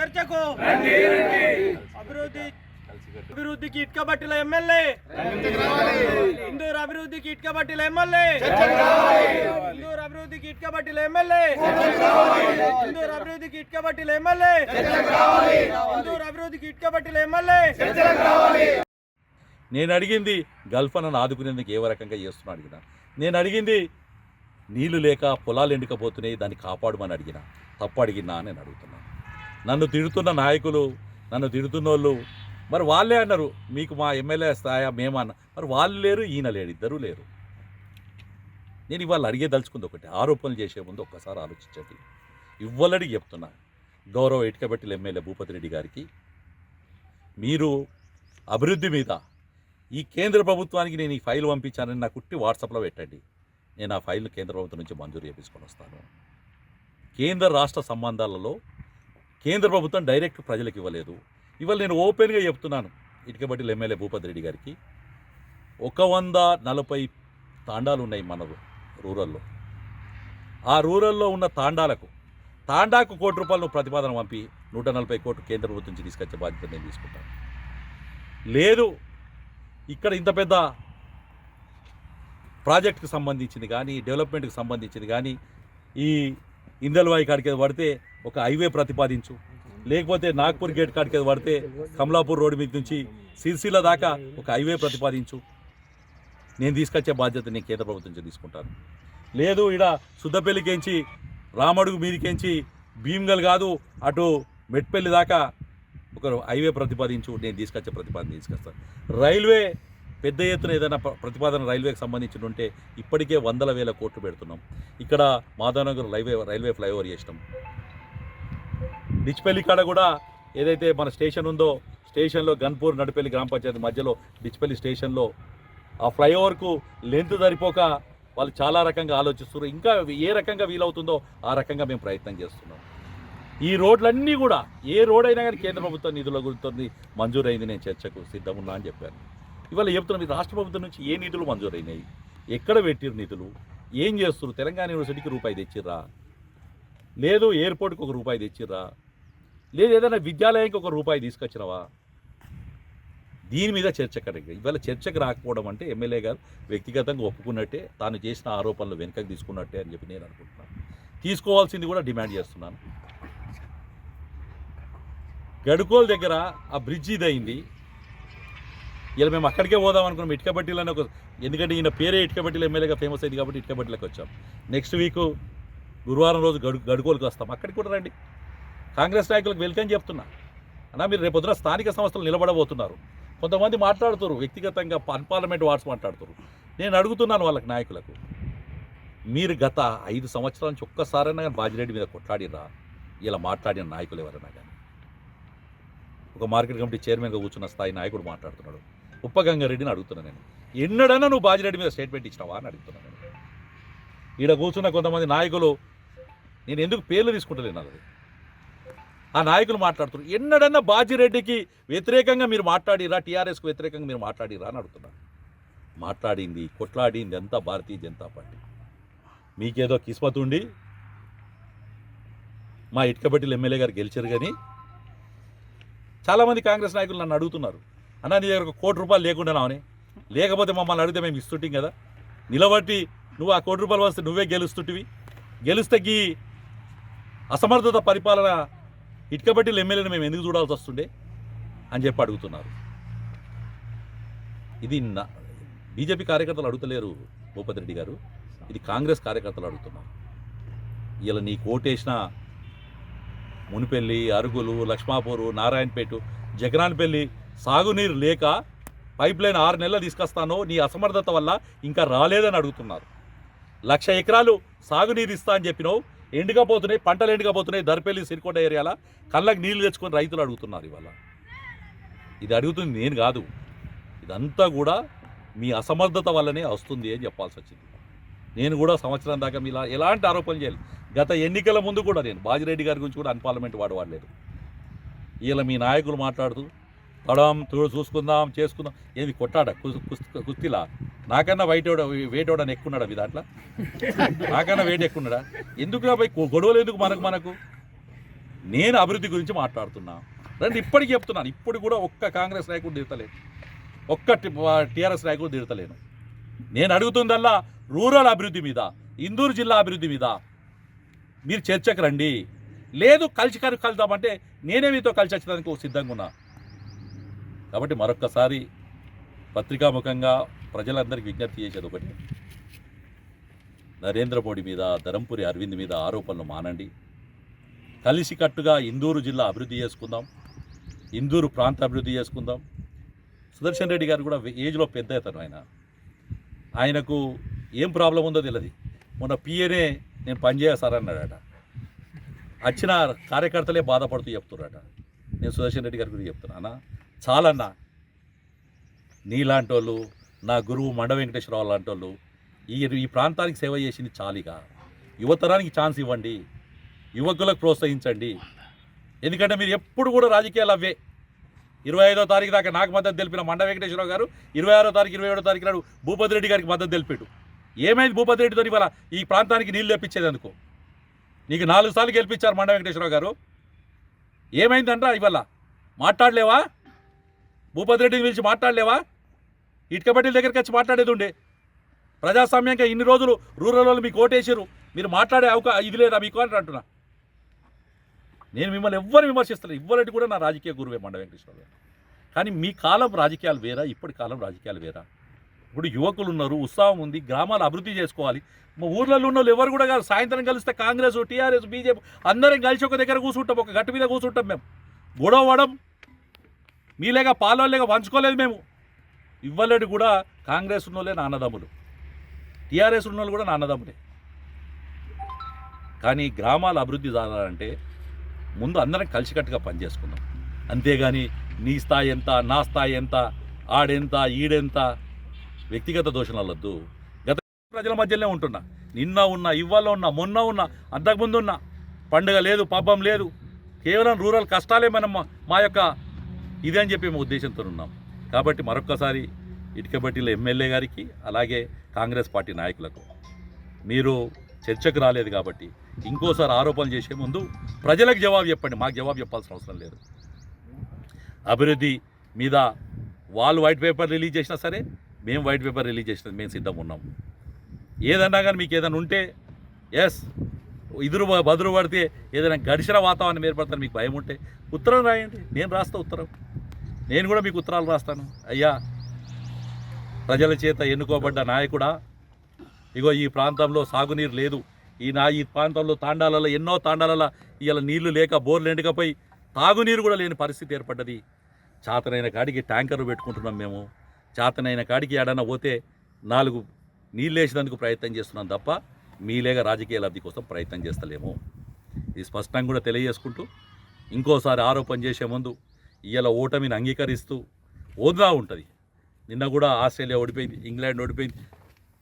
చర్చకు అభివృద్ధికి ఇటుక బట్టిల ఎమ్మెల్యే ఇందూరు అభివృద్ధికి ఇటుక బట్టిల ఎమ్మెల్యే ఇందూరు అభివృద్ధికి ఇటుక బట్టిల ఎమ్మెల్యే ఇందూరు అభివృద్ధికి ఇటుక బట్టిల ఎమ్మెల్యే ఇందూరు అభివృద్ధికి ఇటుక బట్టిల ఎమ్మెల్యే. నేను అడిగింది గల్ఫ్ అన్న ఆదుకునేందుకు ఏ రకంగా చేస్తున్నా అడిగినా. నేను అడిగింది నీళ్లు లేక పొలాలు ఎండుకపోతున్నాయి దాన్ని కాపాడమని అడిగినా. తప్పు అడిగినా నేను అడుగుతున్నాను. నన్ను తిడుతున్న నాయకులు, నన్ను తిడుతున్న వాళ్ళు మరి వాళ్ళే అన్నారు మీకు మా ఎమ్మెల్యే స్థాయా మేమన్నా. మరి వాళ్ళు లేరు, ఈయన లేడు, ఇద్దరూ లేరు. నేను ఇవాళ అడిగేదలుచుకుంది ఒకటి, ఆరోపణలు చేసే ముందు ఒక్కసారి ఆలోచించండి. ఇవ్వలడి చెప్తున్నా, గౌరవ ఇటుకబట్టిల ఎమ్మెల్యే భూపతి రెడ్డి గారికి మీరు అభివృద్ధి మీద ఈ కేంద్ర ప్రభుత్వానికి నేను ఈ ఫైల్ పంపించానని నాకు కుట్టి వాట్సాప్లో పెట్టండి. నేను ఆ ఫైల్ను కేంద్ర ప్రభుత్వం నుంచి మంజూరు చేపించుకొని వస్తాను. కేంద్ర రాష్ట్ర సంబంధాలలో కేంద్ర ప్రభుత్వం డైరెక్ట్ ప్రజలకు ఇవ్వలేదు. ఇవాళ నేను ఓపెన్గా చెప్తున్నాను ఇటుకబట్టిల ఎమ్మెల్యే భూపతి రెడ్డి గారికి, 140 తాండాలు ఉన్నాయి మన రూరల్లో. ఆ రూరల్లో ఉన్న తాండాకు ₹1 కోటి నువ్వు ప్రతిపాదన పంపి 140 కోట్లు కేంద్ర ప్రభుత్వం నుంచి తీసుకొచ్చే బాధ్యత నేను తీసుకుంటాను. లేదు ఇక్కడ ఇంత పెద్ద ప్రాజెక్టుకు సంబంధించింది కానీ, డెవలప్మెంట్కి సంబంధించింది కానీ, ఈ ఇందల్వాయి కాడికి పడితే ఒక హైవే ప్రతిపాదించు, లేకపోతే నాగ్పూర్ గేట్ కాడికి పడితే కమలాపూర్ రోడ్డు మీద నుంచి సిరిసిల్ల దాకా ఒక హైవే ప్రతిపాదించు. నేను తీసుకొచ్చే బాధ్యత నేను కేంద్ర ప్రభుత్వం నుంచి తీసుకుంటాను. లేదు ఇడ సుద్దపల్లికెంచి రామడుగు మీదికెంచి భీమ్గల్ కాదు అటు మెట్పల్లి దాకా ఒక హైవే ప్రతిపాదించు, నేను తీసుకొచ్చే ప్రతిపాదన తీసుకొస్తాను. రైల్వే పెద్ద ఎత్తున ఏదైనా ప్రతిపాదన రైల్వేకి సంబంధించి ఉంటే ఇప్పటికే 100,000 కోట్లు పెడుతున్నాం. ఇక్కడ మాధవనగర్ రైల్వే ఫ్లైఓవర్ చేసినాం. డిచ్పల్లి కాడ కూడా ఏదైతే మన స్టేషన్ ఉందో, స్టేషన్లో గన్పూర్ నడిపల్లి గ్రామ పంచాయతీ మధ్యలో డిచ్పల్లి స్టేషన్లో ఆ ఫ్లైఓవర్కు లెంత్ సరిపోక వాళ్ళు చాలా రకంగా ఆలోచిస్తున్నారు. ఇంకా ఏ రకంగా వీలవుతుందో ఆ రకంగా మేము ప్రయత్నం చేస్తున్నాం. ఈ రోడ్లన్నీ కూడా ఏ రోడ్ అయినా కానీ కేంద్ర ప్రభుత్వం నిధుల గురించి మంజూరైంది, నేను చర్చకు సిద్ధమున్నా అని చెప్పాను. ఇవాళ చెప్తున్నాం, ఈ రాష్ట్ర ప్రభుత్వం నుంచి ఏ నిధులు మంజూరైనాయి, ఎక్కడ పెట్టిరు నిధులు, ఏం చేస్తున్నారు? తెలంగాణ యూనివర్సిటీకి రూపాయి తెచ్చిర్రా? లేదు ఎయిర్పోర్ట్కి ₹1 తెచ్చిర్రా? లేదు ఏదైనా విద్యాలయానికి ₹1 తీసుకొచ్చినవా? దీని మీద చర్చ కరెక్ట్. ఇవాళ చర్చకు రాకపోవడం అంటే ఎమ్మెల్యే గారు వ్యక్తిగతంగా ఒప్పుకున్నట్టే, తాను చేసిన ఆరోపణలు వెనకకు తీసుకున్నట్టే అని చెప్పి నేను అనుకుంటున్నాను. తీసుకోవాల్సింది కూడా డిమాండ్ చేస్తున్నాను. గడుకోల దగ్గర ఆ బ్రిడ్జ్ ఇదయింది. ఇలా మేము అక్కడికే పోదాం అనుకున్నాం, ఇటుకబట్టిలని ఎందుకంటే ఈయన పేరే ఇటుకబట్టిల ఎమ్మెల్యేగా ఫేమస్ అయింది కాబట్టి ఇటుకబట్టిలకు వచ్చాం. నెక్స్ట్ వీక్ గురువారం రోజు గడుకోలకు వస్తాం, అక్కడికి కూడా రండి. కాంగ్రెస్ నాయకులకు వెల్కమ్ చెప్తున్నా. అన్నా మీరు రేపొద్దున స్థానిక సంస్థలు నిలబడబోతున్నారు. కొంతమంది మాట్లాడుతారు వ్యక్తిగతంగా అన్పార్లమెంట్ వార్డ్స్ మాట్లాడుతారు. నేను అడుగుతున్నాను వాళ్ళకి నాయకులకు, మీరు గత 5 సంవత్సరాల నుంచి ఒక్కసారైనా కానీ బాజిరెడ్డి మీద కొట్లాడిరా? ఇలా మాట్లాడిన నాయకులు ఎవరైనా కానీ? ఒక మార్కెట్ కమిటీ చైర్మన్గా కూర్చున్న స్థాయి నాయకుడు మాట్లాడుతున్నాడు. ఉప్పగంగారెడ్డిని అడుగుతున్నాను నేను, ఎన్నడన్నా నువ్వు బాజిరెడ్డి మీద స్టేట్మెంట్ ఇచ్చినావా అని అడుగుతున్నాను నేను. ఈడ కూర్చున్న కొంతమంది నాయకులు, నేను ఎందుకు పేర్లు తీసుకుంటలేను, అది ఆ నాయకులు మాట్లాడుతున్నారు. ఎన్నడన్నా బాజిరెడ్డికి వ్యతిరేకంగా మీరు మాట్లాడిరా, టీఆర్ఎస్కు వ్యతిరేకంగా మీరు మాట్లాడిరా అని అడుగుతున్నారు. మాట్లాడింది, కొట్లాడింది అంతా భారతీయ జనతా పార్టీ. మీకేదో కిస్మత్ ఉండి మా ఇటుకబట్టిల ఎమ్మెల్యే గారు గెలిచారు. కానీ చాలామంది కాంగ్రెస్ నాయకులు నన్ను అడుగుతున్నారు, అన్నా నీ దగ్గర ₹1 కోటి లేకుండానావని, లేకపోతే మమ్మల్ని అడిగితే మేము ఇస్తుంటాం కదా, నిలబట్టి నువ్వు ఆ ₹1 కోటి వస్తే నువ్వే గెలుస్తుంటివి, గెలిస్తే ఈ అసమర్థత పరిపాలన ఇటుకబట్టిల ఎమ్మెల్యేని మేము ఎందుకు చూడాల్సి వస్తుండే అని చెప్పి అడుగుతున్నారు. ఇది బీజేపీ కార్యకర్తలు అడుగుతలేరు భూపతి రెడ్డి గారు, ఇది కాంగ్రెస్ కార్యకర్తలు అడుగుతున్నారు. ఇలా నీ కోటేసిన మునిపెల్లి, అరుగులు, లక్ష్మాపూరు, నారాయణపేట, జగనాన్పల్లి సాగునీరు లేక పైప్ లైన్ 6 నెలలు తీసుకొస్తానో నీ అసమర్థత వల్ల ఇంకా రాలేదని అడుగుతున్నారు. 1,00,000 ఎకరాలు సాగునీరు ఇస్తా అని చెప్పినావు, ఎండుకపోతున్నాయి, పంటలు ఎండుకపోతున్నాయి. దర్పల్లి, సిరికొండ ఏరియాల కళ్ళకి నీళ్లు తెచ్చుకొని రైతులు అడుగుతున్నారు. ఇవాళ ఇది అడుగుతుంది నేను కాదు, ఇదంతా కూడా మీ అసమర్థత వల్లనే వస్తుంది అని చెప్పాల్సి వచ్చింది. నేను కూడా సంవత్సరం దాకా మీలా ఎలాంటి ఆరోపణలు చేయాలి. గత ఎన్నికల ముందు కూడా నేను బాజిరెడ్డి గారి గురించి కూడా అన్పార్లమెంట్ వాడలేదు. ఇలా మీ నాయకులు మాట్లాడుతూ తడం చూసుకుందాం చేసుకుందాం, ఏది కొట్టాడా కుస్తీలా? నాకన్నా వేటోడని ఎక్కున్నాడా మీ దాంట్లో? నాకన్నా వెయిట్ ఎక్కున్నాడా? ఎందుకు పోయి గొడవలు ఎందుకు మనకు? నేను అభివృద్ధి గురించి మాట్లాడుతున్నా. రండి, ఇప్పటికీ చెప్తున్నాను, ఇప్పుడు కూడా ఒక్క కాంగ్రెస్ నాయకుడు తిడతలేను, ఒక్క టీఆర్ఎస్ నాయకుడు తిడతలేను. నేను అడుగుతుందల్లా రూరల్ అభివృద్ధి మీద, ఇందూరు జిల్లా అభివృద్ధి మీద మీరు చర్చకు రండి. లేదు కలుద్దామంటే నేనే మీతో కలిసి వచ్చేదానికి సిద్ధంగా ఉన్నా. కాబట్టి మరొక్కసారి పత్రికాముఖంగా ప్రజలందరికీ విజ్ఞప్తి చేసేది ఒకటి, నరేంద్ర మోడీ మీద, ధరంపురి అరవింద్ మీద ఆరోపణలు మానండి. కలిసికట్టుగా ఇందూరు జిల్లా అభివృద్ధి చేసుకుందాం, ఇందూరు ప్రాంత అభివృద్ధి చేసుకుందాం. సుదర్శన్ రెడ్డి గారు కూడా ఏజ్లో పెద్ద అతను, ఆయనకు ఏం ప్రాబ్లం ఉందో తెలియదు. మొన్న పిఏనే నేను పనిచేస్తారన్నాడట, వచ్చిన కార్యకర్తలే బాధపడుతూ చెప్తున్నారట. నేను సుదర్శన్ రెడ్డి గారి గురించి చెప్తున్నానా, చాలన్నా నీలాంటి వాళ్ళు, నా గురువు మండ వెంకటేశ్వరరావు లాంటి వాళ్ళు ఈ ప్రాంతానికి సేవ చేసింది చాలిగా. యువతరానికి ఛాన్స్ ఇవ్వండి, యువకులకు ప్రోత్సహించండి. ఎందుకంటే మీరు ఎప్పుడు కూడా రాజకీయాలు అవే. 25వ తారీఖు దాకా నాకు మద్దతు తెలిపిన మండ వెంకటేశ్వరరావు గారు 26వ తారీఖు 27వ తారీఖు నాడు భూపతి రెడ్డి గారికి మద్దతు తెలిపాడు. ఏమైంది భూపతి రెడ్డితో ఇవాళ ఈ ప్రాంతానికి నీళ్ళు తెప్పించేది అనుకో? నీకు 4 సార్లు గెలిపించారు మండ వెంకటేశ్వరరావు గారు, ఏమైందంట ఇవాళ? మాట్లాడలేవా? భూపతి రెడ్డిని పిలిచి మాట్లాడలేవా? ఇటుకబట్టిల దగ్గరికి వచ్చి మాట్లాడేది ఉండే. ప్రజాస్వామ్యంగా ఇన్ని రోజులు రూరల్ వాళ్ళు మీకు ఓటేసారు, మీరు మాట్లాడే ఇది లేదా మీకు అని అంటున్నా. నేను మిమ్మల్ని ఎవ్వరు విమర్శిస్తాను, ఇవ్వలేటి కూడా నా రాజకీయ గురువే మండ వెంకటేశ్వర గారు. కానీ మీ కాలం రాజకీయాలు వేరా, ఇప్పటి కాలం రాజకీయాలు వేరా. ఇప్పుడు యువకులు ఉన్నారు, ఉత్సాహం ఉంది, గ్రామాలు అభివృద్ధి చేసుకోవాలి. మా ఊర్లలో ఉన్న వాళ్ళు ఎవరు కూడా కాదు, సాయంత్రం కలిస్తే కాంగ్రెస్, టీఆర్ఎస్, బీజేపీ అందరం కలిసి ఒక దగ్గర కూర్చుంటాం, ఒక గట్టు మీద కూర్చుంటాం. మేము గొడవడం మీలేగా పాలోలేగా పంచుకోలేదు మేము. ఇవ్వలేడు కూడా కాంగ్రెస్ ఉన్నోళ్ళే నా అన్నదమ్ములు, టీఆర్ఎస్ ఉన్నోళ్ళు కూడా నా అన్నదమ్ములే. కానీ గ్రామాల అభివృద్ధి జరగాలంటే ముందు అందరం కలిసికట్టుగా పనిచేసుకుందాం. అంతేగాని నీ స్థాయి ఎంత, నా స్థాయి ఎంత, ఆడెంత, ఈడెంత వ్యక్తిగత దోషణలు వద్దు. గత ప్రజల మధ్యలోనే ఉంటున్నా, నిన్న ఉన్నా, ఇవాళ ఉన్నా, మొన్న ఉన్నా, అంతకుముందు ఉన్నా. పండుగ లేదు, పబ్బం లేదు, కేవలం రూరల్ కష్టాలే మనం మా యొక్క ఇదే అని చెప్పి మేము ఉద్దేశంతో ఉన్నాం. కాబట్టి మరొక్కసారి ఇటుకబట్టిల ఎమ్మెల్యే గారికి, అలాగే కాంగ్రెస్ పార్టీ నాయకులకు, మీరు చర్చకు రాలేదు కాబట్టి ఇంకోసారి ఆరోపణలు చేసే ముందు ప్రజలకు జవాబు చెప్పండి, మాకు జవాబు చెప్పాల్సిన అవసరం లేదు. అభివృద్ధి మీద వాళ్ళు వైట్ పేపర్ రిలీజ్ చేసినా సరే, మేము వైట్ పేపర్ రిలీజ్ చేసినా మేము సిద్ధంగా ఉన్నాం. ఏదన్నా కానీ మీకు ఏదైనా ఉంటే బదురు పడితే ఏదైనా ఘర్షణ వాతావరణం ఏర్పడతాను మీకు భయం ఉంటే ఉత్తరం రాయండి, నేను రాస్తా ఉత్తరం. నేను కూడా మీకు ఉత్తరాలు రాస్తాను. అయ్యా, ప్రజల చేత ఎన్నుకోబడ్డ నాయకుడా, ఇగో ఈ ప్రాంతంలో సాగునీరు లేదు, ఈ ప్రాంతంలో తాండాలలో, ఎన్నో తాండాలలో ఇవాళ నీళ్లు లేక బోర్లు ఎండకపోయి తాగునీరు కూడా లేని పరిస్థితి ఏర్పడ్డది. చేతనైన కాడికి ట్యాంకర్లు పెట్టుకుంటున్నాం మేము. చేతనైన కాడికి ఏడన్నా పోతే 4 నీళ్ళు వేసేందుకు ప్రయత్నం చేస్తున్నాం తప్ప మీలేగా రాజకీయ లబ్ధి కోసం ప్రయత్నం చేస్తలేము. ఇది స్పష్టంగా కూడా తెలియజేసుకుంటూ, ఇంకోసారి ఆరోపణ చేసే ముందు ఇవాళ ఓటమిని అంగీకరిస్తూ ఓదా ఉంటుంది. నిన్న కూడా ఆస్ట్రేలియా ఓడిపోయింది, ఇంగ్లాండ్ ఓడిపోయింది,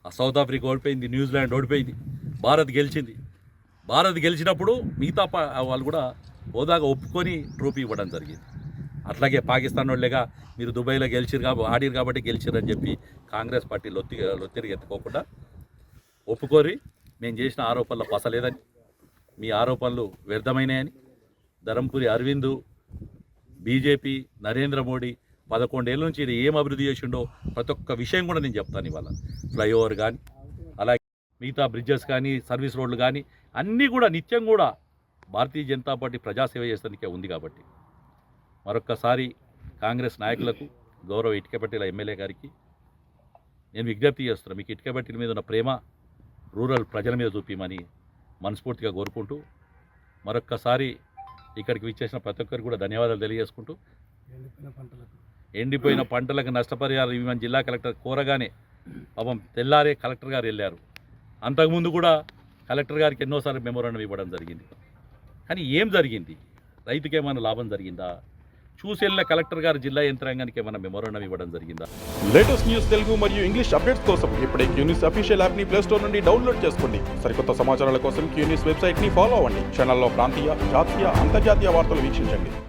సౌత్ ఆఫ్రికా ఓడిపోయింది, న్యూజిలాండ్ ఓడిపోయింది, భారత్ గెలిచింది. భారత్ గెలిచినప్పుడు మిగతా వాళ్ళు కూడా హోదాగా ఒప్పుకొని ట్రోఫీ ఇవ్వడం జరిగింది. అట్లాగే పాకిస్తాన్ వాళ్ళేగా మీరు దుబాయ్లో ఆడిరు కాబట్టి గెలిచిరని చెప్పి కాంగ్రెస్ పార్టీ లొత్తిరిగి ఎత్తుకోకుండా ఒప్పుకోరి మేము చేసిన ఆరోపణలు పసలేదని, మీ ఆరోపణలు వ్యర్థమైనాయని, ధరంపురి అరవింద్, బీజేపీ, నరేంద్ర మోడీ 11 ఏళ్ళ నుంచి ఏం అభివృద్ధి చేసిండో ప్రతి ఒక్క విషయం కూడా నేను చెప్తాను. ఇవాళ ఫ్లైఓవర్ కానీ, అలాగే మిగతా బ్రిడ్జెస్ కానీ, సర్వీస్ రోడ్లు కానీ అన్నీ కూడా నిత్యం కూడా భారతీయ జనతా పార్టీ ప్రజాసేవ చేసేందుకే ఉంది. కాబట్టి మరొక్కసారి కాంగ్రెస్ నాయకులకు, గౌరవ ఇటుకబట్టిల ఎమ్మెల్యే గారికి నేను విజ్ఞప్తి చేస్తున్నాను, మీకు ఇటుకబట్టిల మీద ఉన్న ప్రేమ రూరల్ ప్రజల మీద చూపిమని మనస్ఫూర్తిగా కోరుకుంటూ, మరొక్కసారి ఇక్కడికి విచ్చేసిన ప్రతి ఒక్కరికి కూడా ధన్యవాదాలు తెలియజేసుకుంటూ, ఎండిపోయిన పంటలకు నష్టపరిహారం ఇవ్వమని జిల్లా కలెక్టర్ కోరగానే పాపం తెల్లారే కలెక్టర్ గారు వెళ్ళారు. అంతకుముందు కూడా కలెక్టర్ గారికి ఎన్నోసార్లు మెమోరాండం ఇవ్వడం జరిగింది. కానీ ఏం జరిగింది? రైతుకి ఏమైనా లాభం జరిగిందా? చూసెళ్ళిన కలెక్టర్ గారు జిల్లా యంత్రాంగానికి ఏమైనా మెమోరాండం ఇవ్వడం జరిగిందా? లేటెస్ట్ న్యూస్ తెలుగు మరియు ఇంగ్లీష్ అప్డేట్స్ కోసం ఇప్పుడే క్యూన్యూస్ అఫీషియల్ యాప్ని ప్లే స్టోర్ నుండి డౌన్లోడ్ చేసుకోండి. సరికొత్త సమాచారాల కోసం క్యూన్యూస్ వెబ్సైట్ని ఫాలో అవ్వండి. ఛానల్లో ప్రాంతీయ, జాతీయ, అంతర్జాతీయ వార్తలు వీక్షించండి.